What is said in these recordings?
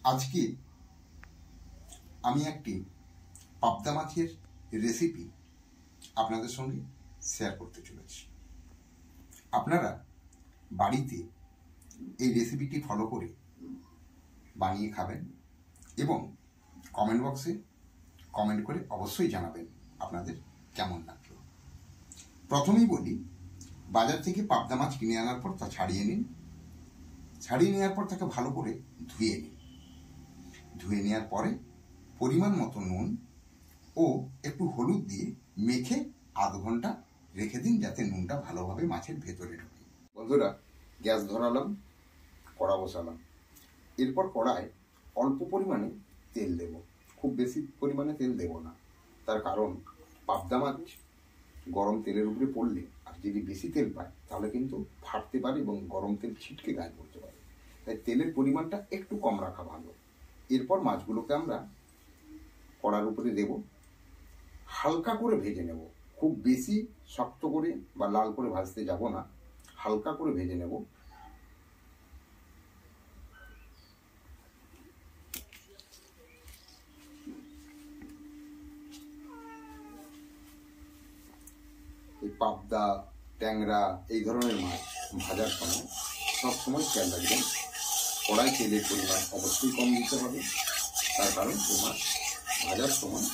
আজকে আমি একটি পাবদা মাছের রেসিপি আপনাদের সঙ্গে শেয়ার করতে চলেছি। আপনারা বাড়িতে এই রেসিপিটি ফলো করে বানিয়ে খাবেন এবং কমেন্ট বক্সে কমেন্ট করে অবশ্যই জানাবেন আপনাদের কেমন লাগলো। প্রথমেই বলি, বাজার থেকে পাবদা মাছ কিনে আনার পর তা ছাড়িয়ে নিন। ছাড়িয়ে নেওয়ার পর তাকে ভালো করে ধুয়ে নিন। ধুয়ে নেওয়ার পরে পরিমাণ মতো নুন ও একটু হলুদ দিয়ে মেখে আধ ঘন্টা রেখে দিন, যাতে নুনটা ভালোভাবে মাছের ভেতরে ঢোকে। বন্ধুরা, গ্যাস ধরালাম, কড়া বসালাম। এরপর কড়ায় অল্প পরিমাণে তেল দেব। খুব বেশি পরিমাণে তেল দেব না, তার কারণ পাবদা মাছ গরম তেলের উপরে পড়লে আর যদি বেশি তেল পায় তাহলে কিন্তু ফাটতে পারে এবং গরম তেল ছিটকে গায়ে পড়তে পারে। তাই তেলের পরিমাণটা একটু কম রাখা ভালো। এরপর মাছগুলোকে আমরা কড়ার উপরে দেব, হালকা করে ভেজে নেব। খুব বেশি শক্ত করে বা লাল করে ভাজতে যাব না, হালকা করে ভেজে নেব। এই পাবদা, ট্যাংরা এই ধরনের মাছ ভাজার সময় সবসময় খেয়াল রাখবেন, কড়াই তেলের পরিমাণ অবশ্যই কম দিতে হবে। তার কারণ এই মাছ ভাজার সময়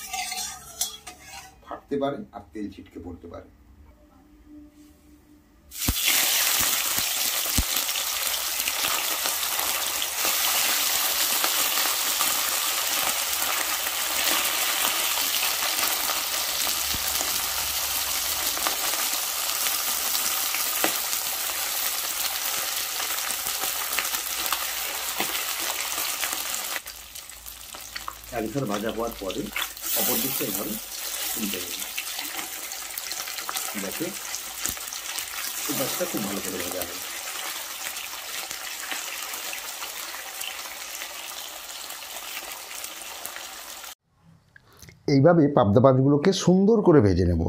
ফাটতে পারে আর তেল ছিটকে পড়তে পারে। একধার ভাজা হওয়ার পরে অপর দিকটা এভাবে উল্টে দেবেন, যাতে এই মাছটা খুব ভালো করে ভাজা হবে। এইভাবে পাবদা মাছগুলোকে সুন্দর করে ভেজে নেব।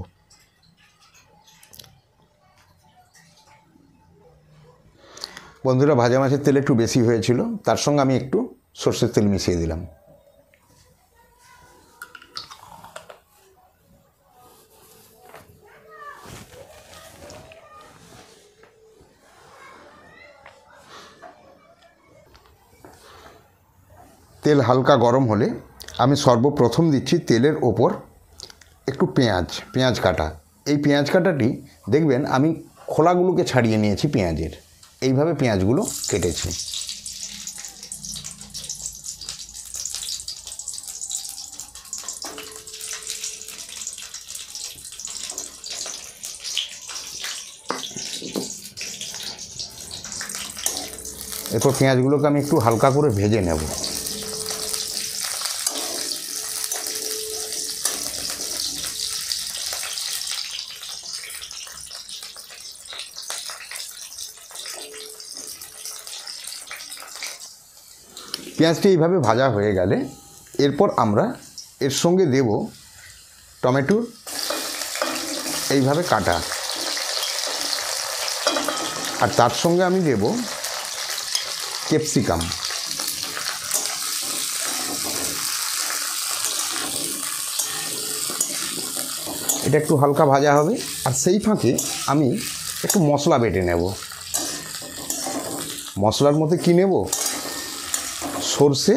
বন্ধুরা, ভাজা মাছের তেল একটু বেশি হয়েছিল, তার সঙ্গে আমি একটু সর্ষের তেল মিশিয়ে দিলাম। তেল হালকা গরম হলে আমি সর্বপ্রথম দিচ্ছি তেলের ওপর একটু পেঁয়াজ কাটা। এই পেঁয়াজ কাটাটি দেখবেন আমি খোলাগুলোকে ছাড়িয়ে নিয়েছি পেঁয়াজের। এইভাবে পেঁয়াজগুলো কেটেছি। এরপর পেঁয়াজগুলোকে আমি একটু হালকা করে ভেজে নেব। পেঁয়াজটি এইভাবে ভাজা হয়ে গেলে এরপর আমরা এর সঙ্গে দেব টমেটো এইভাবে কাটা, আর তার সঙ্গে আমি দেব ক্যাপসিকাম। এটা একটু হালকা ভাজা হবে, আর সেই ফাঁকে আমি একটু মশলা বেটে নেব। মশলার মধ্যে কী নেব? সর্ষে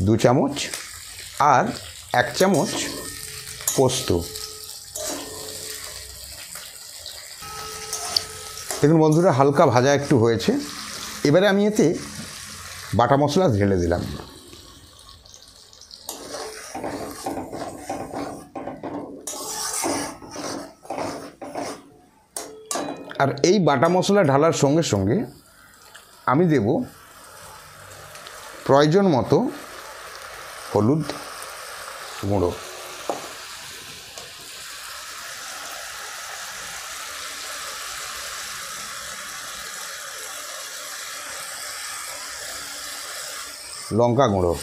2 চামচ আর 1 চামচ পোস্ত। দেখুন বন্ধুরা, হালকা ভাজা একটু হয়েছে। এবারে আমি এতে বাটা মশলা ঢেলে দিলাম। আর এই বাটা মশলা ঢালার সঙ্গে সঙ্গে আমি দেব প্রয়োজন মতো হলুদ গুঁড়ো, লঙ্কা গুঁড়ো,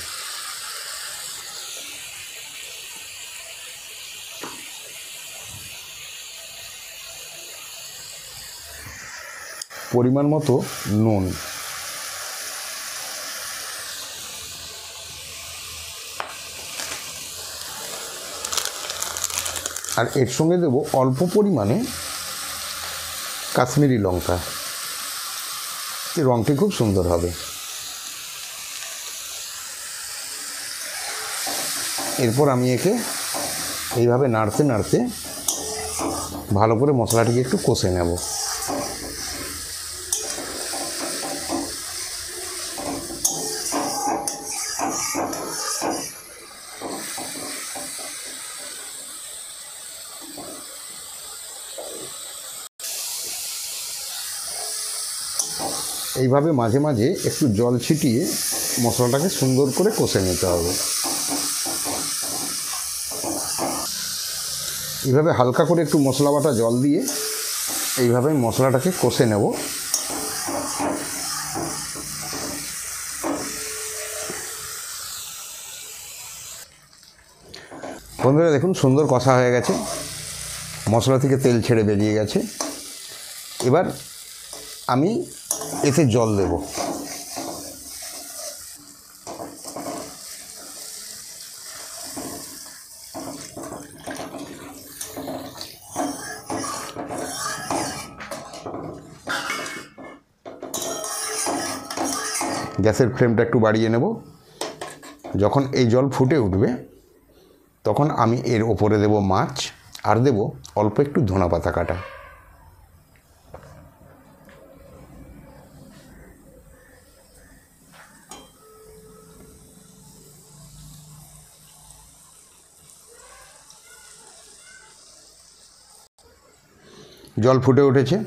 পরিমাণ মতো নুন। আর এর সঙ্গে দেব অল্প পরিমাণে কাশ্মীরি লঙ্কা, এই রঙটি খুব সুন্দর হবে। এরপর আমি একে এইভাবে নাড়তে নাড়তে ভালো করে মশলাটিকে একটু কষে নেব। এইভাবে মাঝে মাঝে একটু জল ছিটিয়ে মশলাটাকে সুন্দর করে কষে নিতে হবে। এইভাবে হালকা করে একটু মশলা বাটা জল দিয়ে এইভাবে মশলাটাকে কষে নেব। বন্ধুরা দেখুন সুন্দর কষা হয়ে গেছে, মশলা থেকে তেল ছেড়ে বেরিয়ে গেছে। এবার আমি এতে জল দেব। গ্যাসের ফ্লেমটা একটু বাড়িয়ে নেব। যখন এই জল ফুটে উঠবে তখন আমি এর ওপরে দেব মাছ আর দেব অল্প একটু ধনেপাতা কাটা। জল ফুটে উঠেছে,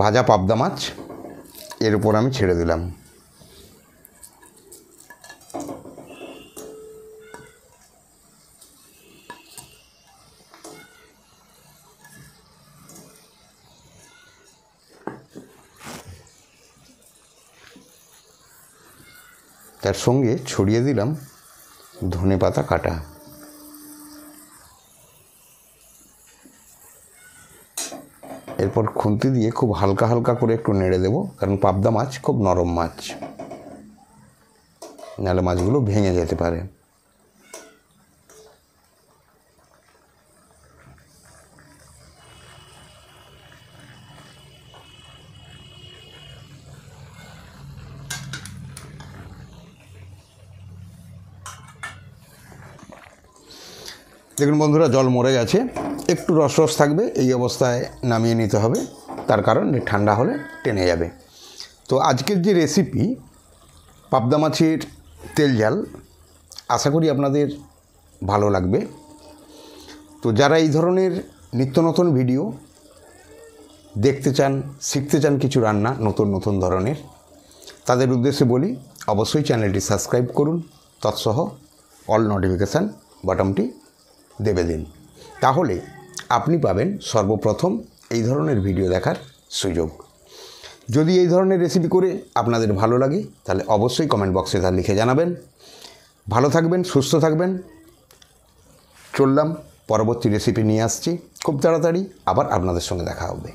ভাজা পাবদা মাছ এর উপর আমি ছেড়ে দিলাম। তার সঙ্গে ছড়িয়ে দিলাম ধনেপাতা কাটা। এরপর খুন্তি দিয়ে খুব হালকা হালকা করে একটু নেড়ে দেব, কারণ পাবদা মাছ খুব নরম মাছ, নাহলে মাছগুলো ভেঙে যেতে পারে। দেখুন বন্ধুরা জল মরে গেছে, একটু রস রস থাকবে, এই অবস্থায় নামিয়ে নিতে হবে, তার কারণ ঠান্ডা হলে টেনে যাবে। তো আজকের যে রেসিপি পাবদা মাছের তেল ঝাল, আশা করি আপনাদের ভালো লাগবে। তো যারা এই ধরনের নিত্য নতুন ভিডিও দেখতে চান, শিখতে চান কিছু রান্না নতুন নতুন ধরনের, তাদের উদ্দেশ্যে বলি অবশ্যই চ্যানেলটি সাবস্ক্রাইব করুন, তৎসহ অল নোটিফিকেশান বাটনটি দেবে দিন, তাহলে আপনি পাবেন সর্বপ্রথম এই ধরনের ভিডিও দেখার সুযোগ। যদি এই ধরনের রেসিপি করে আপনাদের ভালো লাগে তাহলে অবশ্যই কমেন্ট বক্সে তা লিখে জানাবেন। ভালো থাকবেন, সুস্থ থাকবেন। চললাম, পরবর্তী রেসিপি নিয়ে আসছি খুব তাড়াতাড়ি, আবার আপনাদের সঙ্গে দেখা হবে।